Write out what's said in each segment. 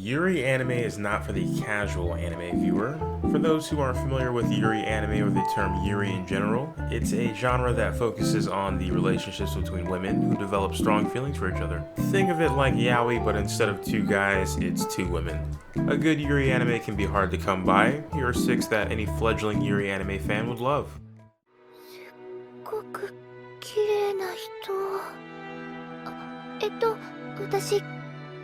Yuri anime is not for the casual anime viewer. For those who aren't familiar with Yuri anime or the term Yuri in general, it's a genre that focuses on the relationships between women who develop strong feelings for each other. Think of it like yaoi, but instead of two guys, it's two women. A good Yuri anime can be hard to come by. Here are 6 that any fledgling Yuri anime fan would love. ごく綺麗な人。私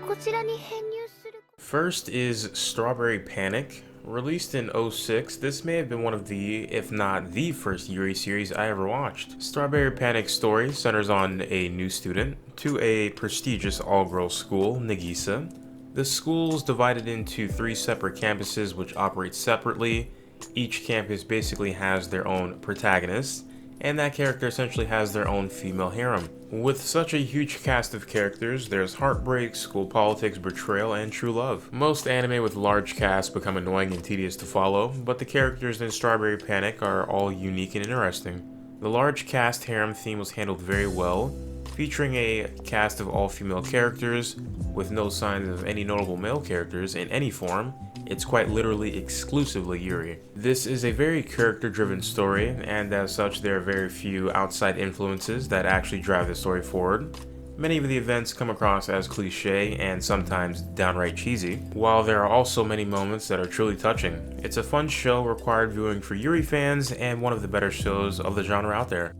こちらに編入する。 First is Strawberry Panic. Released in '06, this may have been one of the, if not the first Yuri series I ever watched. Strawberry Panic's story centers on a new student to a prestigious all-girls school, Nagisa. The school is divided into 3 separate campuses which operate separately. Each campus basically has their own protagonist, and that character essentially has their own female harem. With such a huge cast of characters, there's heartbreak, school politics, betrayal, and true love. Most anime with large casts become annoying and tedious to follow, but the characters in Strawberry Panic are all unique and interesting. The large cast harem theme was handled very well, featuring a cast of all-female characters with no signs of any notable male characters in any form. It's quite literally exclusively Yuri. This is a very character-driven story, and as such there are very few outside influences that actually drive the story forward. Many of the events come across as cliché and sometimes downright cheesy, while there are also many moments that are truly touching. It's a fun show required viewing for Yuri fans and one of the better shows of the genre out there.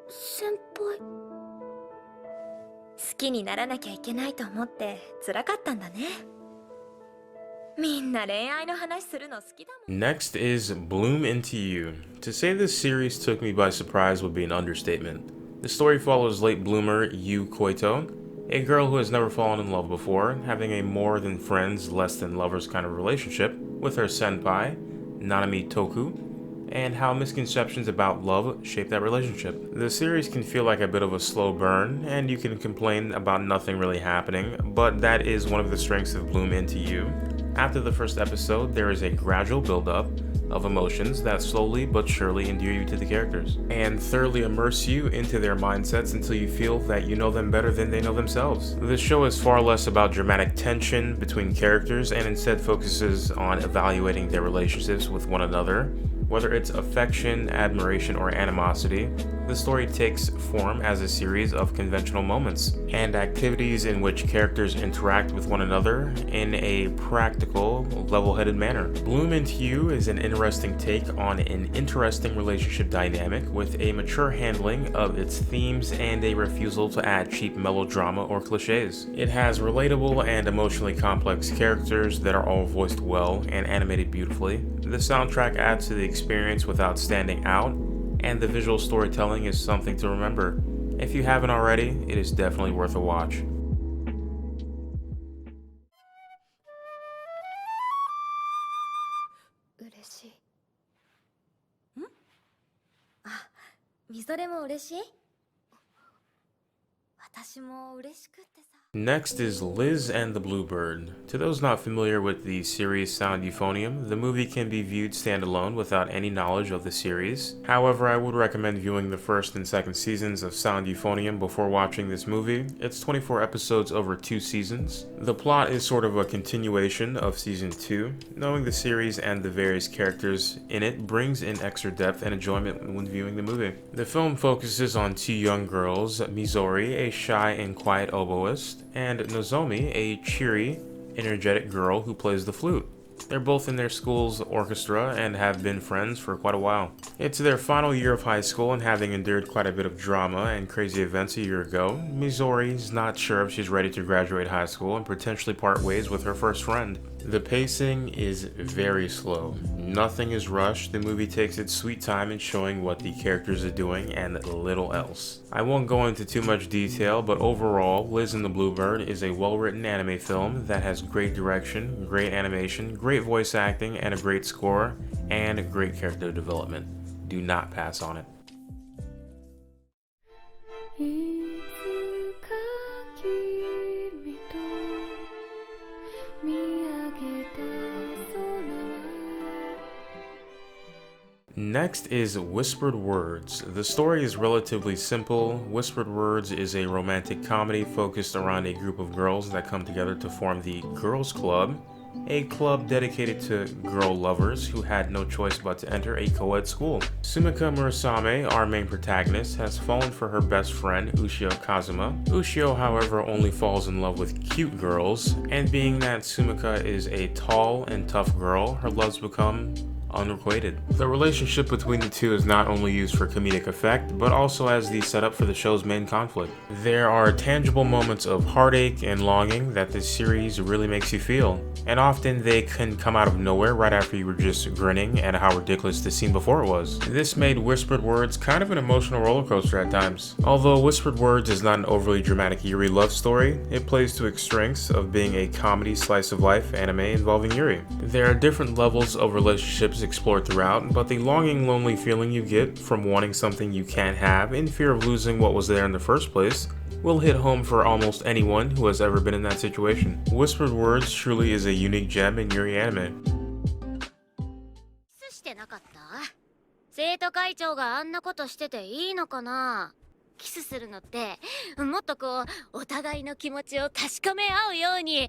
先輩。好きにならなきゃいけないと思って辛かったんだね。みんな恋愛の話するの好きだもん。 Next is Bloom Into You. To say this series took me by surprise would be an understatement. The story follows late bloomer Yu Koito, a girl who has never fallen in love before, having a more than friends, less than lovers kind of relationship with her senpai, Nanami Toku, and how misconceptions about love shape that relationship. The series can feel like a bit of a slow burn, and you can complain about nothing really happening, but that is one of the strengths of Bloom Into You. After the first episode, there is a gradual build-up of emotions that slowly but surely endear you to the characters, and thoroughly immerse you into their mindsets until you feel that you know them better than they know themselves. The show is far less about dramatic tension between characters and instead focuses on evaluating their relationships with one another. Whether it's affection, admiration, or animosity, the story takes form as a series of conventional moments and activities in which characters interact with one another in a practical, level-headed manner. Bloom Into You is an interesting take on an interesting relationship dynamic with a mature handling of its themes and a refusal to add cheap melodrama or cliches. It has relatable and emotionally complex characters that are all voiced well and animated beautifully. The soundtrack adds to the experience without standing out, and the visual storytelling is something to remember. If you haven't already, it is definitely worth a watch. 嬉しい。ん？あ、みぞれも嬉しい？私も嬉しくってさ。 Next is Liz and the Bluebird. To those not familiar with the series Sound Euphonium, the movie can be viewed standalone without any knowledge of the series. However, I would recommend viewing the first and second seasons of Sound Euphonium before watching this movie. It's 24 episodes over 2 seasons. The plot is sort of a continuation of season 2. Knowing the series and the various characters in it brings in extra depth and enjoyment when viewing the movie. The film focuses on 2 young girls, Mizori, a shy and quiet oboist, and Nozomi, a cheery, energetic girl who plays the flute. They're both in their school's orchestra and have been friends for quite a while. It's their final year of high school, and having endured quite a bit of drama and crazy events a year ago, Mizori's not sure if she's ready to graduate high school and potentially part ways with her first friend. The pacing is very slow. Nothing is rushed. The movie takes its sweet time in showing what the characters are doing and little else. I won't go into too much detail, but overall, Liz and the Bluebird is a well-written anime film that has great direction, great animation, great voice acting, and a great score, and great character development. Do not pass on it. いつか君と見上げた空は Next is Whispered Words. The story is relatively simple. Whispered Words is a romantic comedy focused around a group of girls that come together to form the Girls Club, a club dedicated to girl lovers who had no choice but to enter a co-ed school. Sumika Murasame, our main protagonist, has fallen for her best friend, Ushio Kazuma. Ushio, however, only falls in love with cute girls, and being that Sumika is a tall and tough girl, her loves become unrequited. The relationship between the two is not only used for comedic effect, but also as the setup for the show's main conflict. There are tangible moments of heartache and longing that this series really makes you feel, and often they can come out of nowhere right after you were just grinning at how ridiculous the scene before it was. This made Whispered Words kind of an emotional roller coaster at times. Although Whispered Words is not an overly dramatic Yuri love story, it plays to its strengths of being a comedy slice of life anime involving Yuri. There are different levels of relationships explored throughout, but the longing, lonely feeling you get from wanting something you can't have in fear of losing what was there in the first place will hit home for almost anyone who has ever been in that situation. Whispered Words truly is a unique gem in Yuri anime. してなかった？生徒会長があんなことしてていいのかな？キスするのってもっとこうお互いの気持ちを確かめ合うように。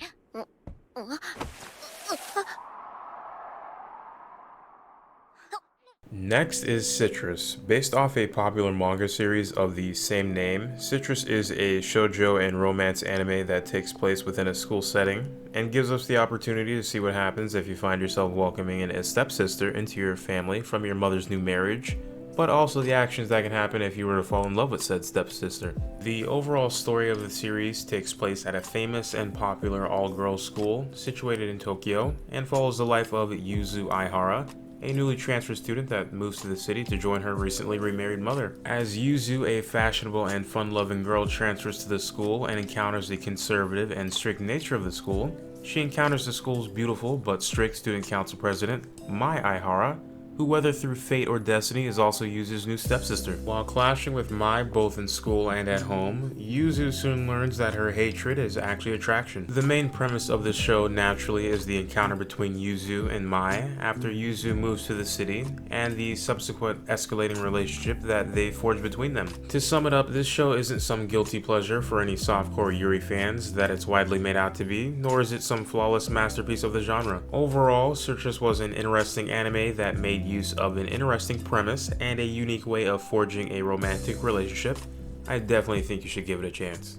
Next is Citrus. Based off a popular manga series of the same name, Citrus is a shoujo and romance anime that takes place within a school setting and gives us the opportunity to see what happens if you find yourself welcoming in a stepsister into your family from your mother's new marriage, but also the actions that can happen if you were to fall in love with said stepsister. The overall story of the series takes place at a famous and popular all-girls school situated in Tokyo and follows the life of Yuzu Aihara, a newly transferred student that moves to the city to join her recently remarried mother. As Yuzu, a fashionable and fun-loving girl, transfers to the school and encounters the conservative and strict nature of the school, she encounters the school's beautiful but strict student council president, Mai Aihara, who, whether through fate or destiny, is also Yuzu's new stepsister. While clashing with Mai both in school and at home, Yuzu soon learns that her hatred is actually attraction. The main premise of the show naturally is the encounter between Yuzu and Mai after Yuzu moves to the city, and the subsequent escalating relationship that they forge between them. To sum it up, this show isn't some guilty pleasure for any softcore Yuri fans that it's widely made out to be, nor is it some flawless masterpiece of the genre. Overall, Citrus was an interesting anime that made use of an interesting premise and a unique way of forging a romantic relationship. I definitely think you should give it a chance.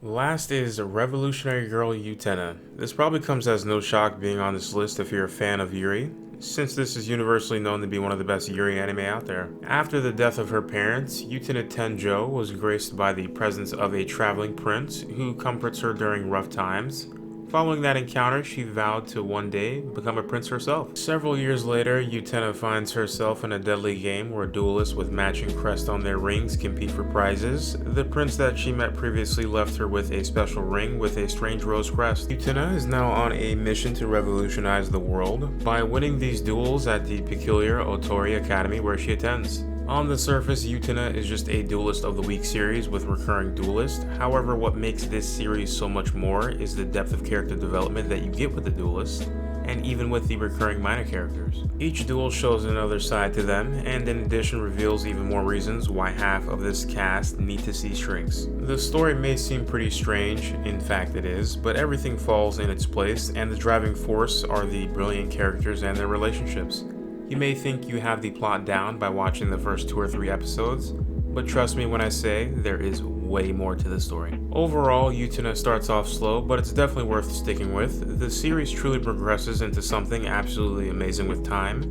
Last is Revolutionary Girl Utena. This probably comes as no shock being on this list if you're a fan of Yuri, since this is universally known to be one of the best Yuri anime out there. After the death of her parents, Utena Tenjo was graced by the presence of a traveling prince who comforts her during rough times. Following that encounter, she vowed to one day become a prince herself. Several years later, Utena finds herself in a deadly game where duelists with matching crests on their rings compete for prizes. The prince that she met previously left her with a special ring with a strange rose crest. Utena is now on a mission to revolutionize the world by winning these duels at the peculiar Otori Academy where she attends. On the surface, Utena is just a Duelist of the Week series with recurring duelists. However, what makes this series so much more is the depth of character development that you get with the duelists, and even with the recurring minor characters. Each duel shows another side to them, and in addition reveals even more reasons why half of this cast need to see shrinks. The story may seem pretty strange, in fact it is, but everything falls in its place, and the driving force are the brilliant characters and their relationships. You may think you have the plot down by watching the first 2 or 3 episodes, but trust me when I say there is way more to the story. Overall, Utena starts off slow, but it's definitely worth sticking with. The series truly progresses into something absolutely amazing with time,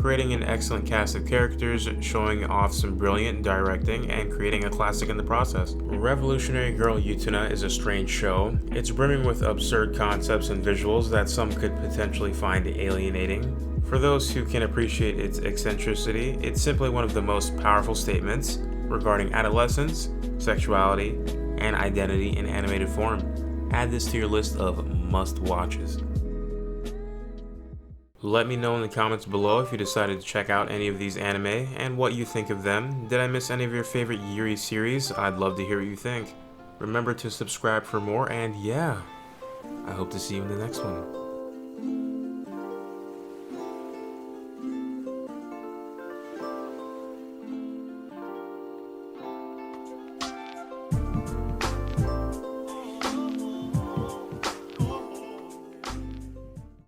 creating an excellent cast of characters, showing off some brilliant directing, and creating a classic in the process. Revolutionary Girl Utena is a strange show. It's brimming with absurd concepts and visuals that some could potentially find alienating. For those who can appreciate its eccentricity, it's simply one of the most powerful statements regarding adolescence, sexuality, and identity in animated form. Add this to your list of must-watches. Let me know in the comments below if you decided to check out any of these anime and what you think of them. Did I miss any of your favorite Yuri series? I'd love to hear what you think. Remember to subscribe for more, and yeah, I hope to see you in the next one.